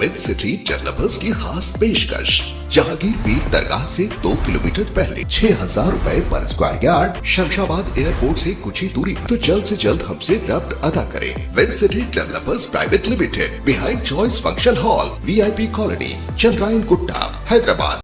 With city developers की खास पेशकश। जहांगीर पीर दरगाह से 2 किलोमीटर पहले 6,000 रुपए पर स्क्वायर यार्ड, शमशाबाद एयरपोर्ट से कुछ ही दूरी पर। तो जल्द से जल्द हमसे रब्त अदा करें। With city developers private limited, behind choice function hall, VIP colony, Chandrayangutta, Hyderabad.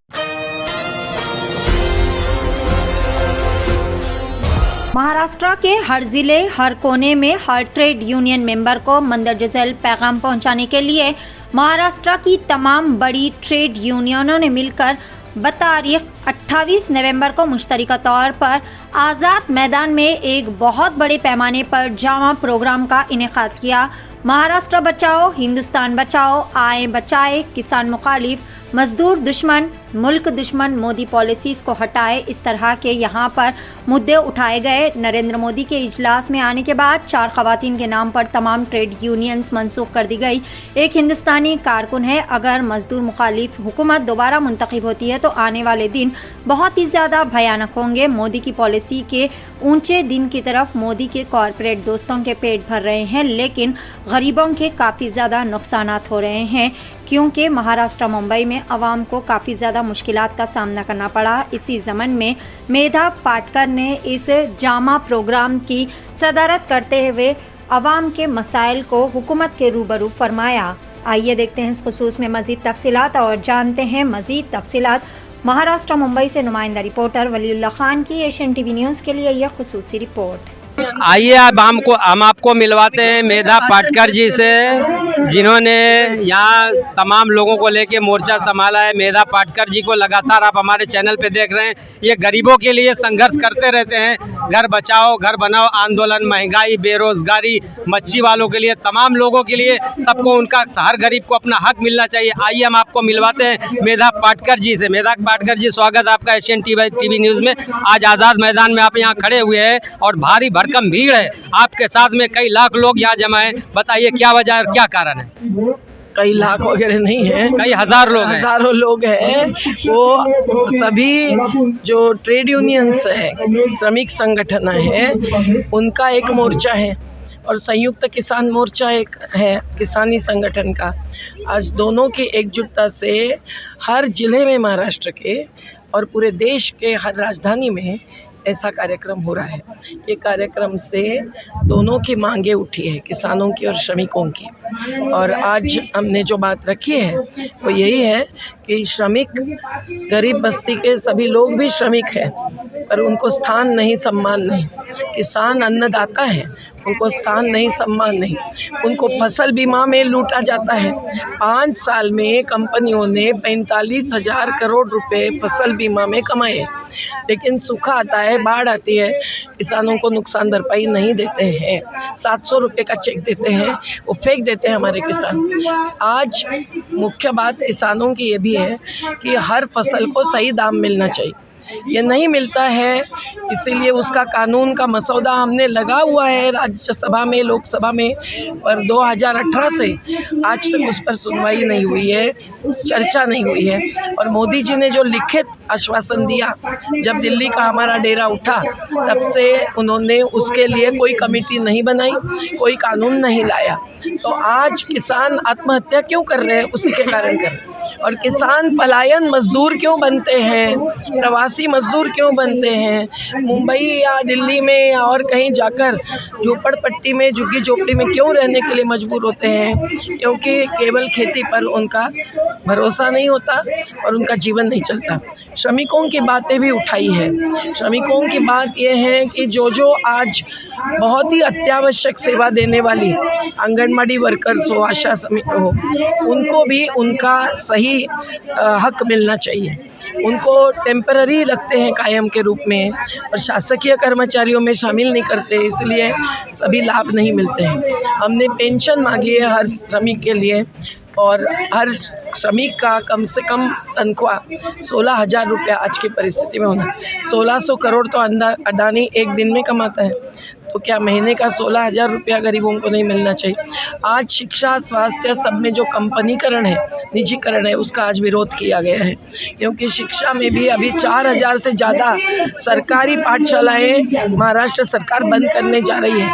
Maharashtra के हर जिले, हर कोने में हर ट्रेड यूनियन मेंबर को मंदरजा झैल पैगाम पहुंचाने के लिए महाराष्ट्र की तमाम बड़ी ट्रेड यूनियनों ने मिलकर बतारीख 28 नवंबर को मुश्तरका तौर पर आज़ाद मैदान में एक बहुत बड़े पैमाने पर जामा प्रोग्राम का इनेकाद किया। महाराष्ट्र बचाओ, हिंदुस्तान बचाओ, आए बचाए, किसान मुखालिफ, मजदूर दुश्मन, मुल्क दुश्मन, मोदी पॉलिसीज़ को हटाए, इस तरह के यहाँ पर मुद्दे उठाए गए। नरेंद्र मोदी के इजलास में आने के बाद 4 खवातीन के नाम पर तमाम ट्रेड यूनियंस मनसूख कर दी गई। एक हिंदुस्तानी कारकुन है, अगर मजदूर मुखालिफ हुकूमत दोबारा मुंतखब होती है तो आने वाले दिन बहुत ही ज़्यादा भयानक होंगे। मोदी की पॉलिसी के ऊंचे दिन की तरफ मोदी के कॉरपोरेट दोस्तों के पेट भर रहे हैं, लेकिन गरीबों के काफ़ी ज़्यादा नुकसानात हो रहे हैं, क्योंकि महाराष्ट्र मुंबई में आवाम को काफ़ी ज़्यादा मुश्किलात का सामना करना पड़ा। इसी ज़मन में मेधा पाटकर ने इस जामा प्रोग्राम की सदारत करते हुए आवाम के मसाइल को हुकूमत के रूबरू फरमाया। आइए देखते हैं इस खुसूस में मज़ीद तफसीलात और जानते हैं मज़ीद तफसीलात। महाराष्ट्र मुंबई से नुमाइंदा रिपोर्टर वलीउल्लाह खान की एशियन टीवी न्यूज़ के लिए यह खुसूसी रिपोर्ट। आइए अब हम आपको मिलवाते हैं मेधा पाटकर जी से, जिन्होंने यहाँ तमाम लोगों को लेके मोर्चा संभाला है। मेधा पाटकर जी को लगातार आप हमारे चैनल पे देख रहे हैं, ये गरीबों के लिए संघर्ष करते रहते हैं। घर बचाओ घर बनाओ आंदोलन, महंगाई, बेरोजगारी, मच्छी वालों के लिए, तमाम लोगों के लिए, सबको उनका, हर गरीब को अपना हक मिलना चाहिए। आइए हम आपको मिलवाते हैं मेधा पाटकर जी से। मेधा पाटकर जी, स्वागत आपका एशियन टीवी न्यूज़ में। आज आज़ाद मैदान में आप यहाँ खड़े हुए हैं और भारी भरकम भीड़ है, आपके साथ में कई लाख लोग यहाँ जमा हैं। बताइए क्या वजह और क्या कारण है? कई लाख वगैरह नहीं है, कई हज़ार लोग हैं। हज़ारों लोग हैं। वो सभी जो ट्रेड यूनियंस है, श्रमिक संगठन है, उनका एक मोर्चा है और संयुक्त किसान मोर्चा एक है किसानी संगठन का। आज दोनों की एकजुटता से हर जिले में महाराष्ट्र के और पूरे देश के हर राजधानी में ऐसा कार्यक्रम हो रहा है। ये कार्यक्रम से दोनों की मांगे उठी है, किसानों की और श्रमिकों की। और आज हमने जो बात रखी है वो यही है कि श्रमिक, गरीब बस्ती के सभी लोग भी श्रमिक हैं, पर उनको स्थान नहीं, सम्मान नहीं। किसान अन्नदाता है, उनको स्थान नहीं, सम्मान नहीं। उनको फसल बीमा में लूटा जाता है। 5 साल में कंपनियों ने 45,000 करोड़ रुपए फसल बीमा में कमाए, लेकिन सूखा आता है, बाढ़ आती है, किसानों को नुकसान भरपाई नहीं देते हैं। 700 रुपये का चेक देते हैं, वो फेंक देते हैं हमारे किसान। आज मुख्य बात किसानों की ये भी है कि हर फसल को सही दाम मिलना चाहिए। ये नहीं मिलता है, इसीलिए उसका कानून का मसौदा हमने लगा हुआ है राज्यसभा में, लोकसभा में, पर 2018 से आज तक उस पर सुनवाई नहीं हुई है, चर्चा नहीं हुई है। और मोदी जी ने जो लिखित आश्वासन दिया जब दिल्ली का हमारा डेरा उठा, तब से उन्होंने उसके लिए कोई कमेटी नहीं बनाई, कोई कानून नहीं लाया। तो आज किसान आत्महत्या क्यों कर रहे हैं? उसी के कारण कर रहे हैं। और किसान पलायन मजदूर क्यों बनते हैं, प्रवासी मजदूर क्यों बनते हैं, मुंबई या दिल्ली में या और कहीं जाकर झोपड़पट्टी में, झुग्गी झोपड़ी में क्यों रहने के लिए मजबूर होते हैं? क्योंकि केवल खेती पर उनका भरोसा नहीं होता और उनका जीवन नहीं चलता। श्रमिकों की बातें भी उठाई है। श्रमिकों की बात यह है कि जो आज बहुत ही अत्यावश्यक सेवा देने वाली आंगनबाड़ी वर्कर्स हो, आशा समिति हो, उनको भी उनका सही हक मिलना चाहिए। उनको टेम्पररी रखते हैं कायम के रूप में और शासकीय कर्मचारियों में शामिल नहीं करते, इसलिए सभी लाभ नहीं मिलते हैं। हमने पेंशन मांगी है हर श्रमिक के लिए और हर श्रमिक का कम से कम तनख्वाह 16,000 रुपया आज की परिस्थिति में होना। 1600 करोड़ तो अडानी एक दिन में कमाता है, तो क्या महीने का 16,000 रुपया गरीबों को नहीं मिलना चाहिए? आज शिक्षा, स्वास्थ्य सब में जो कंपनीकरण है, निजीकरण है, उसका आज विरोध किया गया है, क्योंकि शिक्षा में भी अभी 4,000 से ज़्यादा सरकारी पाठशालाएँ महाराष्ट्र सरकार बंद करने जा रही है।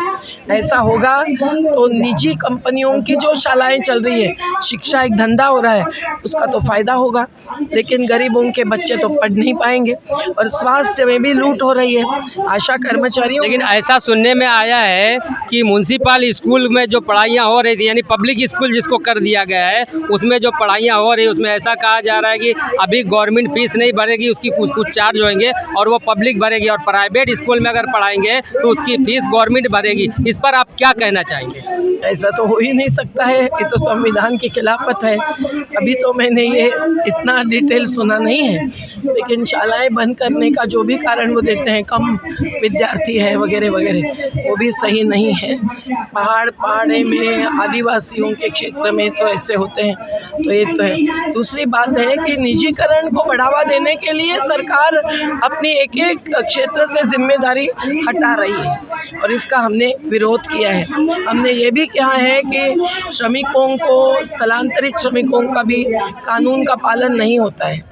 ऐसा होगा तो निजी कंपनियों की जो शालाएं चल रही है, शिक्षा एक धंधा हो रहा है, उसका तो फ़ायदा होगा, लेकिन गरीबों के बच्चे तो पढ़ नहीं पाएंगे और स्वास्थ्य में भी लूट हो रही है। आशा कर्मचारियों लेकिन ऐसा सुनने में आया है कि म्यूनसिपल स्कूल में जो पढ़ाइयाँ हो रही थी, यानी पब्लिक स्कूल जिसको कर दिया गया है, उसमें जो पढ़ाइयाँ हो रही है उसमें ऐसा कहा जा रहा है कि अभी गवर्नमेंट फीस नहीं भरेगी, उसकी कुछ चार्ज होंगे और वो पब्लिक भरेगी, और प्राइवेट स्कूल में अगर पढ़ाएंगे तो उसकी फीस गवर्नमेंट भरेगी। इस पर आप क्या कहना चाहेंगे? ऐसा तो हो ही नहीं सकता है, ये तो संविधान की खिलाफत है। अभी तो मैंने ये इतना डिटेल सुना नहीं है, लेकिन शालाएं बंद करने का जो भी कारण वो देते हैं, कम विद्यार्थी है वगैरह वगैरह, वो भी सही नहीं है। पहाड़े में आदिवासियों के क्षेत्र में तो ऐसे होते हैं, तो ये तो है। दूसरी बात है कि निजीकरण को बढ़ावा देने के लिए सरकार अपनी एक एक क्षेत्र से जिम्मेदारी हटा रही है और इसका हमने विरोध किया है। हमने ये भी कहा है कि श्रमिकों को, स्थलांतरित श्रमिकों का भी कानून का पालन नहीं होता है,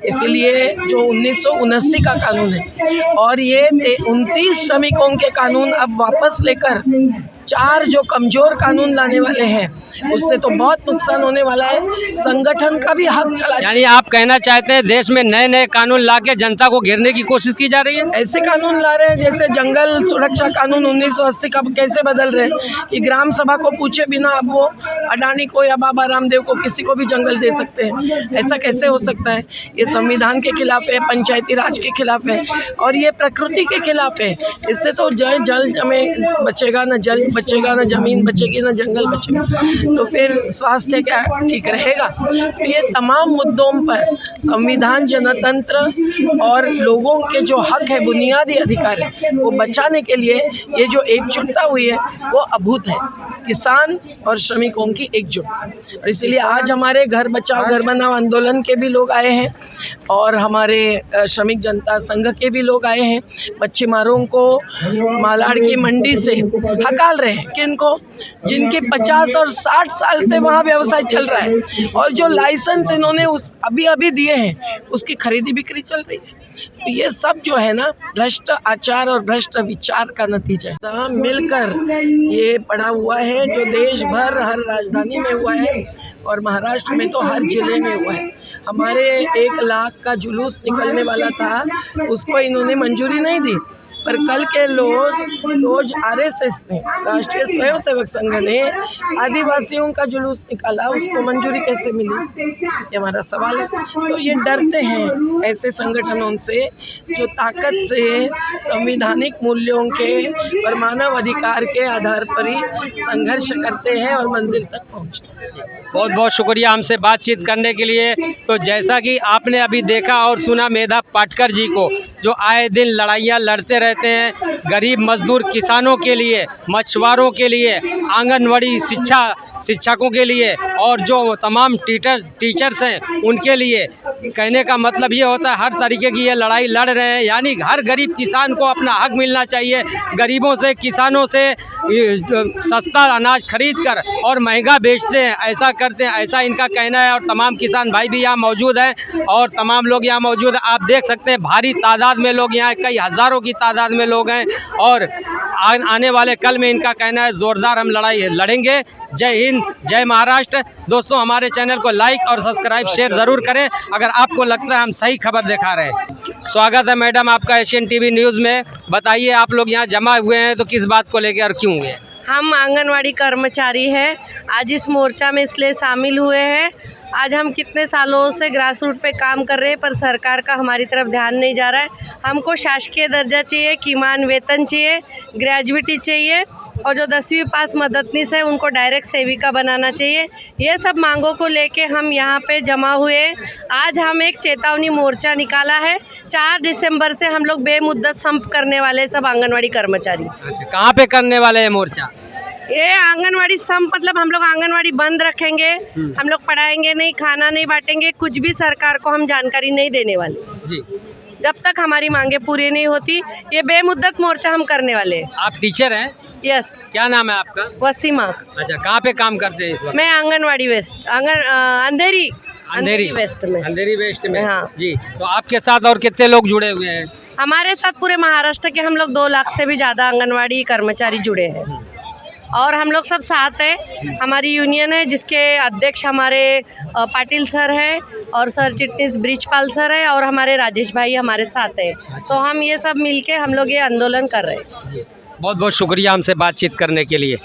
इसीलिए जो 1979 का कानून है और ये 29 श्रमिकों के कानून अब वापस लेकर 4 जो कमज़ोर कानून लाने वाले हैं, उससे तो बहुत नुकसान होने वाला है। संगठन का भी हक चला, यानी आप कहना चाहते हैं देश में नए नए कानून लाके जनता को घेरने की कोशिश की जा रही है? ऐसे कानून ला रहे हैं जैसे जंगल सुरक्षा कानून 1980 का कैसे बदल रहे हैं कि ग्राम सभा को पूछे बिना अब वो अडानी को या बाबा रामदेव को किसी को भी जंगल दे सकते हैं। ऐसा कैसे हो सकता है? ये संविधान के खिलाफ है, पंचायती राज के खिलाफ है और ये प्रकृति के खिलाफ है। इससे तो जल जमे बचेगा, न जल बचेगा, न जमीन बचेगी, न जंगल बचेगा, तो फिर स्वास्थ्य क्या ठीक रहेगा? तो ये तमाम मुद्दों पर संविधान, जनतंत्र और लोगों के जो हक है, बुनियादी अधिकार है, वो बचाने के लिए ये जो एकजुटता हुई है वो अभूत है। किसान और श्रमिकों की एकजुटता, और इसीलिए आज हमारे घर बचाओ घर बनाओ आंदोलन के भी लोग आए हैं और हमारे श्रमिक जनता संघ के भी लोग आए हैं। मच्छीमारों को मालाड की मंडी से हकाल रहे हैं, किनको? जिनके 50 और 60 साल से वहाँ व्यवसाय चल रहा है और जो लाइसेंस इन्होंने अभी दिए हैं उसकी खरीदी बिक्री चल रही है। तो ये सब जो है ना, भ्रष्ट आचार और भ्रष्ट विचार का नतीजा है। मिलकर ये पड़ा हुआ है जो देश भर हर राजधानी में हुआ है और महाराष्ट्र में तो हर जिले में हुआ है। हमारे 1 लाख का जुलूस निकलने वाला था, उसको इन्होंने मंजूरी नहीं दी, पर कल के रोज RSS ने, राष्ट्रीय स्वयंसेवक संघ ने आदिवासियों का जुलूस निकाला, उसको मंजूरी कैसे मिली? ये हमारा सवाल है। तो ये डरते हैं ऐसे संगठनों से जो ताकत से संवैधानिक मूल्यों के और मानव अधिकार के आधार पर ही संघर्ष करते हैं और मंजिल तक पहुँचते हैं। बहुत बहुत शुक्रिया हमसे बातचीत करने के लिए। तो जैसा कि आपने अभी देखा और सुना मेधा पाटकर जी को, जो आए दिन लड़ाइयाँ लड़ते रहते हैं गरीब मजदूर किसानों के लिए, मछुआरों के लिए, आंगनवाड़ी शिक्षकों के लिए और जो तमाम टीचर्स हैं उनके लिए। कहने का मतलब ये होता है हर तरीके की ये लड़ाई लड़ रहे हैं, यानी हर गरीब किसान को अपना हक मिलना चाहिए। गरीबों से, किसानों से सस्ता अनाज खरीद कर और महंगा बेचते हैं, ऐसा करते हैं, ऐसा इनका कहना है। और तमाम किसान भाई भी यहाँ मौजूद हैं और तमाम लोग यहाँ मौजूद हैं। आप देख सकते हैं भारी तादाद में लोग यहाँ, कई हज़ारों की तादाद में लोग हैं और आने वाले कल में इनका कहना है ज़ोरदार हम लड़ाई लड़ेंगे। जय हिंद, जय महाराष्ट्र। दोस्तों, हमारे चैनल को लाइक और सब्सक्राइब शेयर ज़रूर करें अगर आपको लगता है हम सही खबर दिखा रहे हैं। स्वागत है मैडम आपका एशियन टीवी न्यूज़ में। बताइए, आप लोग यहाँ जमा हुए हैं तो किस बात को लेकर और क्यों हुए? हम आंगनवाड़ी कर्मचारी हैं, आज इस मोर्चा में इसलिए शामिल हुए हैं। आज हम कितने सालों से ग्रास रूट पे काम कर रहे हैं पर सरकार का हमारी तरफ ध्यान नहीं जा रहा है। हमको शासकीय दर्जा चाहिए, किमान वेतन चाहिए, ग्रेजुएटी चाहिए और जो 10वीं पास मददनीस है उनको डायरेक्ट सेविका बनाना चाहिए। ये सब मांगों को लेके हम यहाँ पे जमा हुए। आज हम एक चेतावनी मोर्चा निकाला है। 4 दिसंबर से हम लोग बेमुद्दत संप करने वाले सब आंगनवाड़ी कर्मचारी। अच्छा, कहाँ पे करने वाले हैं मोर्चा? ये आंगनवाड़ी संप मतलब हम लोग आंगनवाड़ी बंद रखेंगे, हम लोग पढ़ाएंगे नहीं, खाना नहीं बांटेंगे, कुछ भी सरकार को हम जानकारी नहीं देने वाले जी, जब तक हमारी मांगे पूरी नहीं होती। ये बेमुद्दत मोर्चा हम करने वाले हैं। आप टीचर हैं? यस। क्या नाम है आपका? वसीमा। अच्छा, कहाँ पे काम करते हैं इस वक्त? मैं आंगनवाड़ी वेस्ट, अंधेरी वेस्ट में। अंधेरी वेस्ट में, हाँ जी। तो आपके साथ और कितने लोग जुड़े हुए हैं? हमारे साथ पूरे महाराष्ट्र के हम लोग 2 लाख से भी ज़्यादा आंगनवाड़ी कर्मचारी जुड़े हैं। और हम लोग सब साथ हैं। हमारी यूनियन है जिसके अध्यक्ष हमारे पाटिल सर हैं और सर चिटनीस ब्रिजपाल सर है और हमारे राजेश भाई हमारे साथ हैं। तो हम ये सब मिलके हम लोग ये आंदोलन कर रहे हैं। बहुत बहुत शुक्रिया हमसे बातचीत करने के लिए।